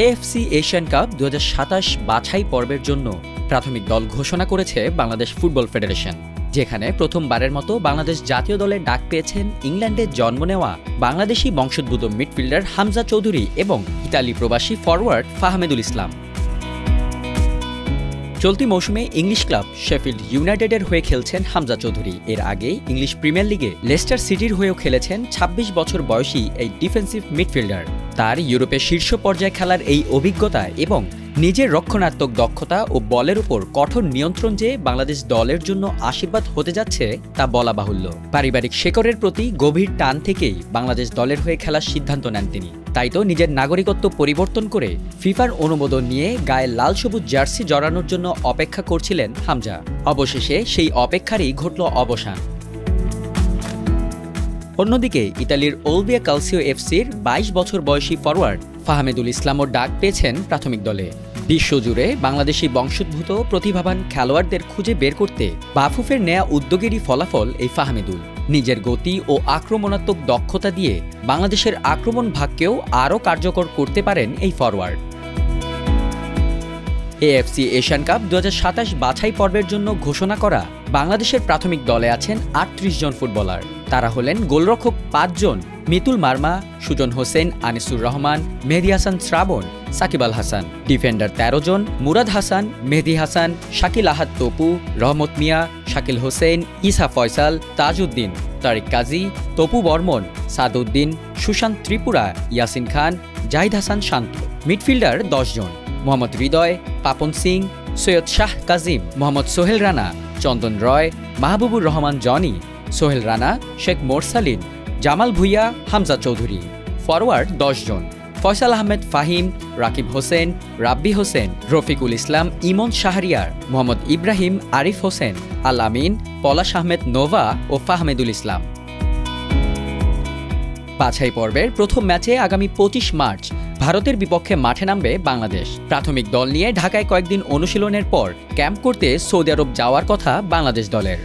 AFC Asian cup ২০২৭ বাছাই পর্বের জন্য প্রাথমিক দল ঘোষণা করেছে বাংলাদেশ ফুটবল ফেডারেশন, যেখানে প্রথমবারের মতো বাংলাদেশ জাতীয় দলে ডাক পেয়েছেন ইংল্যান্ডে জন্ম নেওয়া বাংলাদেশি বংশোদ্ভূত মিডফিল্ডার হামজা চৌধুরী এবং ইতালি প্রবাসী ফরওয়ার্ড ফাহমেদুল ইসলাম। চলতি মৌসুমে ইংলিশ ক্লাব শেফিল্ড ইউনাইটেডের হয়ে খেলছেন হামজা চৌধুরী। এর আগে ইংলিশ প্রিমিয়ার লিগে লেস্টার সিটির হয়েও খেলেছেন ২৬ বছর বয়সী এই ডিফেন্সিভ মিডফিল্ডার। তার ইউরোপের শীর্ষ পর্যায়ে খেলার এই অভিজ্ঞতা এবং নিজের রক্ষণাত্মক দক্ষতা ও বলের উপর কঠোর নিয়ন্ত্রণ যে বাংলাদেশ দলের জন্য আশীর্বাদ হতে যাচ্ছে তা বলা বাহুল্য। পারিবারিক শেকড়ের প্রতি গভীর টান থেকেই বাংলাদেশ দলের হয়ে খেলার সিদ্ধান্ত নেন তিনি। তাই তো নিজের নাগরিকত্ব পরিবর্তন করে ফিফার অনুমোদন নিয়ে গায়ে লাল সবুজ জার্সি জড়ানোর জন্য অপেক্ষা করছিলেন হামজা। অবশেষে সেই অপেক্ষারই ঘটল অবসান। অন্যদিকে ইতালির ওলভিয়া ক্যালসিও এফসির ২২ বছর বয়সী ফরওয়ার্ড ফাহমেদুল ইসলামও ডাক পেয়েছেন প্রাথমিক দলে। বিশ্বজুড়ে বাংলাদেশি বংশোদ্ভূত প্রতিভাবান খেলোয়াড়দের খুঁজে বের করতে বাফুফের নেয়া উদ্যোগেরই ফলাফল এই ফাহমেদুল। নিজের গতি ও আক্রমণাত্মক দক্ষতা দিয়ে বাংলাদেশের আক্রমণ ভাগকেও আরও কার্যকর করতে পারেন এই ফরওয়ার্ড। এএফসি এশিয়ান কাপ ২০২৭ বাছাই পর্বের জন্য ঘোষণা করা বাংলাদেশের প্রাথমিক দলে আছেন ৩৮ জন ফুটবলার। তারা হলেন গোলরক্ষক ৫ জন, মিতুল মার্মা, সুজন হোসেন, আনিসুর রহমান, মেহেদী হাসান শ্রাবণ, সাকিব আল হাসান। ডিফেন্ডার ১৩ জন, মুরাদ হাসান, মেহেদী হাসান, শাকিল আহাদ তপু, রহমত মিয়া, শাকিল হোসেন, ইসা ফয়সাল, তাজউদ্দিন, তারিক কাজী, তপু বর্মন, সাদউদ্দিন, সুশান্ত ত্রিপুরা, ইয়াসিন খান, জাহিদ হাসান শান্ত। মিডফিল্ডার ১০ জন, মোহাম্মদ হৃদয়, পাপন সিং, সৈয়দ শাহ কাজিম, মোহাম্মদ সোহেল রানা, চন্দন রয়, মাহবুবুর রহমান জনি, সোহেল রানা, শেখ মোরসালিন, জামাল ভুইয়া, হামজা চৌধুরী। ফরওয়ার্ড ১০ জন, ফয়সাল আহমেদ ফাহিম, রাকিব হোসেন, রাব্বি হোসেন, রফিকুল ইসলাম, ইমন শাহরিয়ার, মোহাম্মদ ইব্রাহিম, আরিফ হোসেন, আল আমিন, পলাশ আহমেদ নোভা ও ফাহমেদুল ইসলাম। বাছাই পর্বের প্রথম ম্যাচে আগামী ২৫ মার্চ ভারতের বিপক্ষে মাঠে নামবে বাংলাদেশ। প্রাথমিক দল নিয়ে ঢাকায় কয়েকদিন অনুশীলনের পর ক্যাম্প করতে সৌদি আরব যাওয়ার কথা বাংলাদেশ দলের।